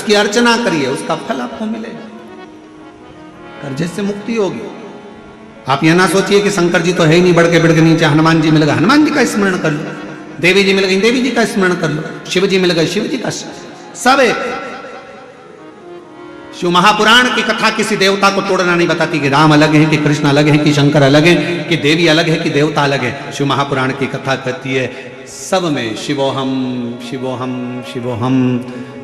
उसकी अर्चना करिए, उसका फल आपको मिलेगा, कर्जे से मुक्ति होगी। आप यह ना सोचिए कि शंकर जी तो है ही नहीं, बढ़ के नीचे हनुमान जी मिल गए, हनुमान जी का स्मरण कर लो, देवी जी मिल गई, देवी जी का स्मरण कर लो, शिव जी मिल गए, शिव जी का, सब एक। शिव महापुराण की कथा किसी देवता को तोड़ना नहीं बताती कि राम अलग है, कि कृष्ण अलग है, कि शंकर अलग है, कि देवी अलग है, कि देवता अलग है। शिव महापुराण की कथा कहती है सब में शिवोहम शिवोहम शिवोहम,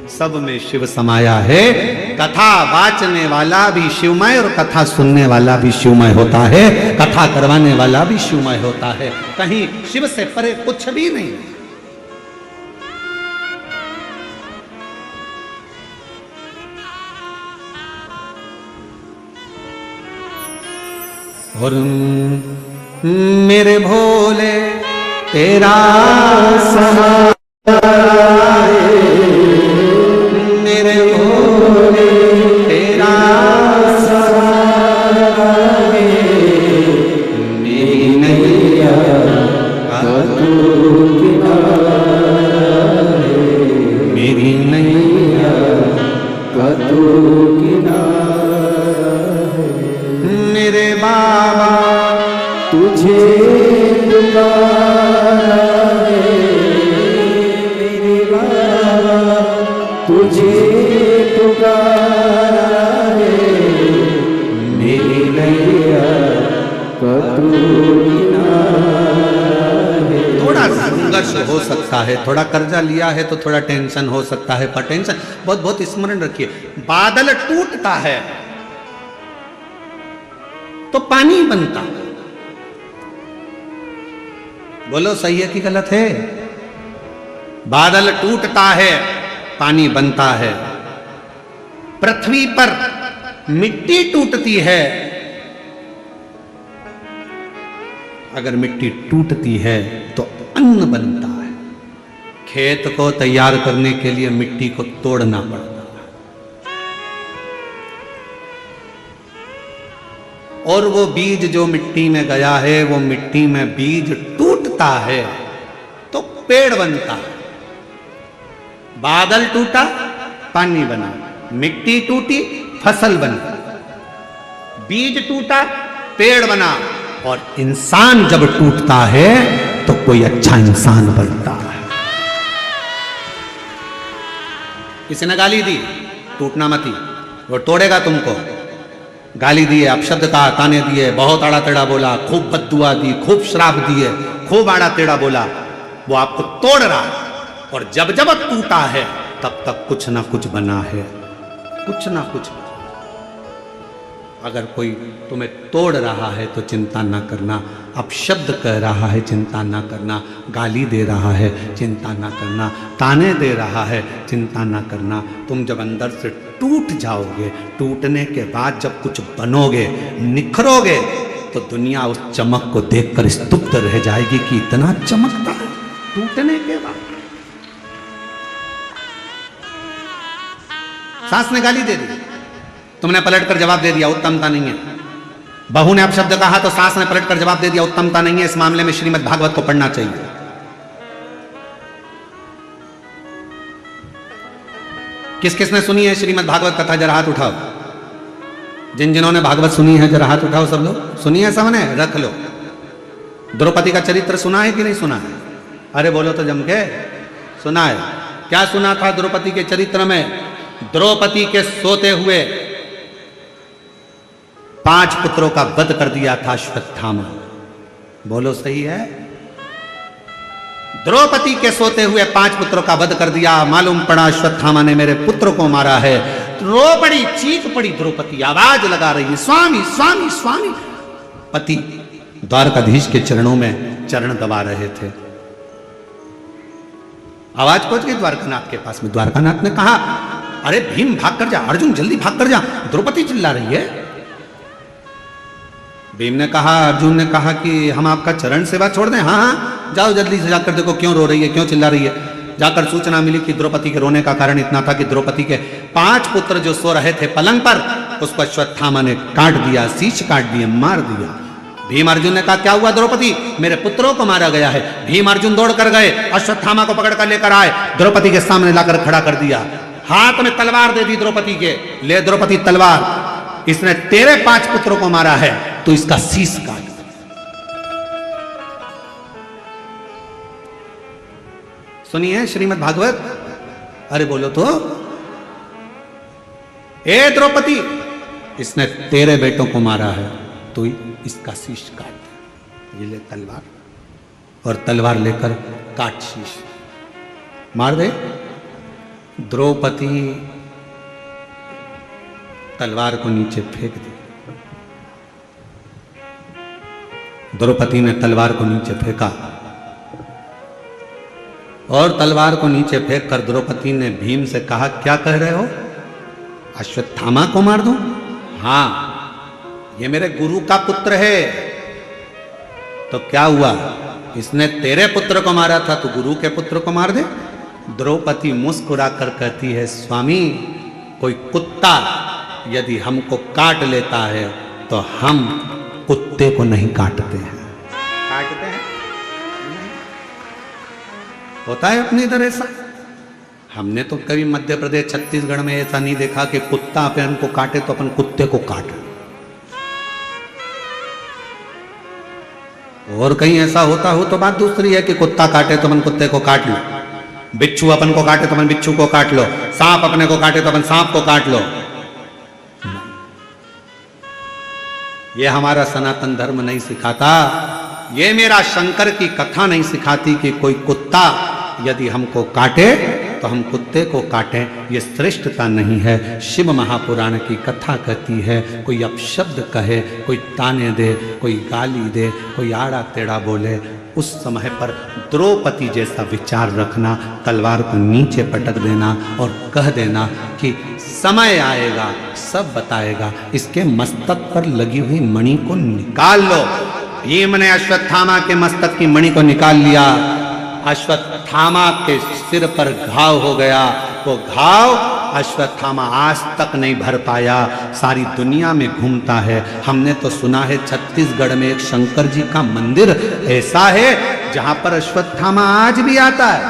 सब में शिव समाया है। कथा वाचने वाला भी शिवमय और कथा सुनने वाला भी शिवमय होता है, कथा करवाने वाला भी शिवमय होता है। कहीं शिव से परे कुछ भी नहीं। और मेरे भोले तेरा समाए, मेरे भोले तेरा समाए, मेरी नैया का तू किनारे, मेरी नैया का तू किनारे। मेरे बाबा तुझे पुकारा है, मेरे बाबा तुझे पुकारा है, मेरी नैया का तू किनारे। थोड़ा संघर्ष हो सकता है, थोड़ा कर्जा लिया है तो थोड़ा टेंशन हो सकता है, पर टेंशन बहुत बहुत स्मरण रखिए, बादल टूटता है तो पानी बनता। बोलो सही है कि गलत है? बादल टूटता है, पानी बनता है। पृथ्वी पर मिट्टी टूटती है, अगर मिट्टी टूटती है तो अन्न बनता है। खेत को तैयार करने के लिए मिट्टी को तोड़ना पड़ता है, और वो बीज जो मिट्टी में गया है, वो मिट्टी में बीज टूटता है तो पेड़ बनता है। बादल टूटा पानी बना, मिट्टी टूटी फसल बनी, बीज टूटा पेड़ बना, और इंसान जब टूटता है तो कोई अच्छा इंसान बनता है। किसी ने गाली दी, टूटना मत ही, वो तोड़ेगा तुमको। गाली दिए, अपशब्द कहा, ताने दिए, बहुत आड़ा टेढ़ा बोला, खूब बद्दुआ दी, खूब श्राप दिए, खूब आड़ा टेढ़ा बोला, वो आपको तोड़ रहा है। और जब जब टूटा है तब तक कुछ ना कुछ बना है, कुछ ना कुछ। अगर कोई तुम्हें तोड़ रहा है तो चिंता ना करना, अपशब्द कह रहा है चिंता ना करना, गाली दे रहा है चिंता ना करना, ताने दे रहा है चिंता ना करना। तुम जब अंदर से टूट जाओगे, टूटने के बाद जब कुछ बनोगे, निखरोगे, तो दुनिया उस चमक को देखकर स्तुप्त रह जाएगी कि इतना चमकता है टूटने के बाद। सास ने गाली दे दी, तुमने पलटकर जवाब दे दिया, उत्तमता नहीं है। बहू ने अपशब्द कहा तो सास ने पलटकर जवाब दे दिया, उत्तमता नहीं है। इस मामले में श्रीमद् भागवत को पढ़ना चाहिए। किस किसने सुनी है श्रीमद् भागवत कथा? जरा हाथ उठाओ। जिन जिन्होंने भागवत सुनी है जरा हाथ उठाओ। सब लोग सुनी है? सबने रख लो। द्रौपदी का चरित्र सुना है कि नहीं सुना है? अरे बोलो तो जम के। सुना है? क्या सुना था द्रौपदी के चरित्र में? द्रौपदी के सोते हुए 5 पुत्रों का वध कर दिया था अश्वत्थामा। बोलो सही है? द्रौपदी के सोते हुए 5 पुत्रों का वध कर दिया। मालूम पड़ा अश्वत्थामा ने मेरे पुत्र को मारा है। रो पड़ी, चीख पड़ी द्रौपदी, आवाज लगा रही है, स्वामी स्वामी स्वामी। पति द्वारकाधीश के चरणों में चरण दबा रहे थे। आवाज पहुंच गई द्वारकानाथ के पास में। द्वारकानाथ ने कहा, अरे भीम भाग कर जा, अर्जुन जल्दी भाग कर जा, द्रौपदी चिल्ला रही है। भीम ने कहा, अर्जुन ने कहा कि हम आपका चरण सेवा छोड़ दें? हाँ हाँ जाओ जल्दी से जाकर देखो क्यों रो रही है, क्यों चिल्ला रही है। जाकर सूचना मिली कि द्रौपदी के रोने का कारण इतना था कि द्रौपदी के 5 पुत्र जो सो रहे थे पलंग पर, उसको अश्वत्थामा ने काट दिया, शीश काट दिए, मार दिया। भीम अर्जुन ने कहा, क्या हुआ द्रौपदी? मेरे पुत्रों को मारा गया है। भीम अर्जुन दौड़ कर गए, अश्वत्थामा को पकड़ कर लेकर आए, द्रौपदी के सामने लाकर खड़ा कर दिया। हाथ में तलवार दे दी द्रौपदी के, ले द्रौपदी तलवार, इसने तेरे 5 पुत्रों को मारा है, तो इसका शीश काट। सुनिए श्रीमद् भागवत, अरे बोलो तो, ए द्रौपदी, इसने तेरे बेटों को मारा है, तो इसका शीश काट। ये ले तलवार, और तलवार लेकर काट शीश, मार दे। द्रौपदी तलवार को नीचे फेंक दी। द्रौपदी ने तलवार को नीचे फेंका, और तलवार को नीचे फेंक कर द्रौपदी ने भीम से कहा, क्या कह रहे हो, अश्वत्थामा को मार दूं? हां, ये मेरे गुरु का पुत्र है। तो क्या हुआ, इसने तेरे पुत्र को मारा था, तो गुरु के पुत्र को मार दे। द्रौपदी मुस्कुरा कर कहती है, स्वामी, कोई कुत्ता यदि हमको काट लेता है तो हम कुत्ते को नहीं काटते हैं। काटते हैं? होता है अपनी इधर ऐसा। हमने तो कभी मध्य प्रदेश छत्तीसगढ़ में ऐसा नहीं देखा कि कुत्ता अपन को काटे तो अपन कुत्ते को काटे। और कहीं ऐसा होता हो तो बात दूसरी है कि कुत्ता काटे तो अपन कुत्ते को काट लो, बिच्छू अपन को काटे तो अपन बिच्छू को काट लो, सांप अपने को काटे तो अपन सांप को काट लो। ये हमारा सनातन धर्म नहीं सिखाता, ये मेरा शंकर की कथा नहीं सिखाती कि कोई कुत्ता यदि हमको काटे तो हम कुत्ते को काटें। ये श्रेष्ठता नहीं है। शिव महापुराण की कथा कहती है, कोई अपशब्द कहे, कोई ताने दे, कोई गाली दे, कोई आड़ा टेढ़ा बोले, उस समय पर द्रौपदी जैसा विचार रखना, तलवार को नीचे पटक देना और कह देना कि समय आएगा सब बताएगा, इसके मस्तक पर लगी हुई मणि को निकाल लो। भीम ने अश्वत्थामा के मस्तक की मणि को निकाल लिया। अश्वत्थामा के सिर पर घाव हो गया। वो घाव अश्वत्थामा आज तक नहीं भर पाया, सारी दुनिया में घूमता है। हमने तो सुना है छत्तीसगढ़ में एक शंकर जी का मंदिर ऐसा है जहां पर अश्वत्थामा आज भी आता है।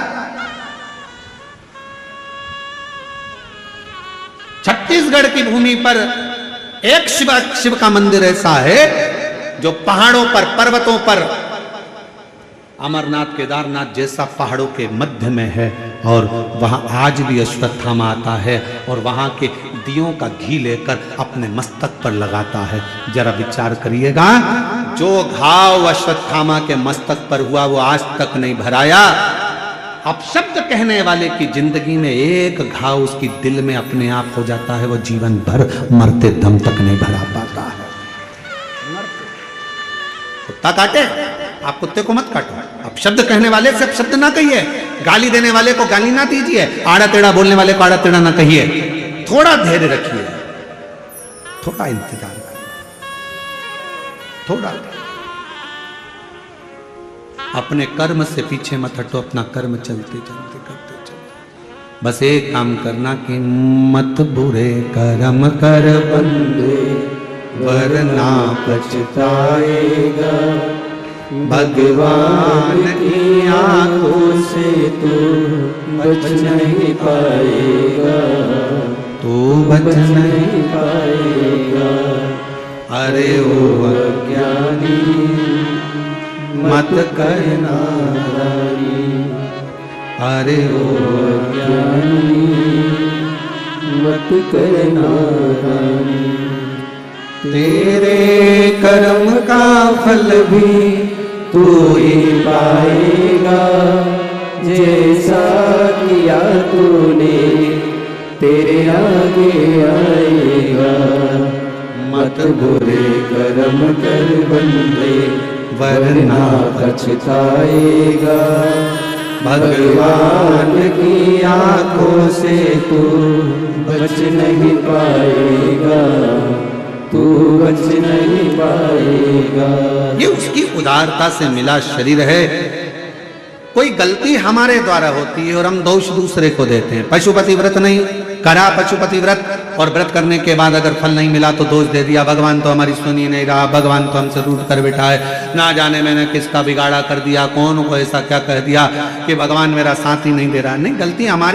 छत्तीसगढ़ की भूमि पर एक शिव का मंदिर ऐसा है जो पहाड़ों पर, पर्वतों पर, अमरनाथ केदारनाथ जैसा पहाड़ों के मध्य में है, और वहां आज भी अश्वत्थामा आता है और वहां के दियों का घी लेकर अपने मस्तक पर लगाता है। जरा विचार करिएगा, जो घाव अश्वत्थामा के मस्तक पर हुआ वो आज तक नहीं भराया। अपशब्द कहने वाले की जिंदगी में एक घाव उसकी दिल में अपने आप हो जाता है, वो जीवन भर मरते दम तक नहीं भरा पाता है। कुत्ता काटे, आप कुत्ते को मत काटो। अपशब्द कहने वाले से अपशब्द ना कहिए, गाली देने वाले को गाली ना दीजिए, आड़ा टेढ़ा बोलने वाले को आड़ा टेढ़ा ना कहिए। थोड़ा धैर्य रखिए, थोड़ा इंतजार करिए, थोड़ा। अपने कर्म से पीछे मत हटो, अपना कर्म चलते चलते करते चलते। बस एक काम करना कि मत बुरे कर्म कर बंदे, वरना पछताएगा। भगवान की आंखों से तू बच नहीं पाएगा, तू बच नहीं पाएगा। अरे ओ अज्ञानी मत करना नादानी, अरे ओ अज्ञानी मत करना नादानी। तेरे कर्म का फल भी तू ही पाएगा, जैसा किया तूने तेरे आगे आएगा। मत बुरे कर्म कर बंदे, वरना पछताएगा। भगवान की आंखों से तू बच नहीं पाएगा, तू बच नहीं पाएगा। ये उसकी उदारता से मिला शरीर है। कोई गलती हमारे द्वारा होती है और हम दोष दूसरे को देते हैं। पशुपति व्रत नहीं करा, पशुपति व्रत, और व्रत करने के बाद अगर फल नहीं मिला तो दोष दे दिया, भगवान तो हमारी सुनी नहीं रहा, भगवान तो हमसे रूठ कर बैठा है, ना जाने मैंने किसका बिगाड़ा कर दिया, कौन को ऐसा क्या कह दिया कि भगवान मेरा साथ ही नहीं दे रहा। नहीं, गलती हमारी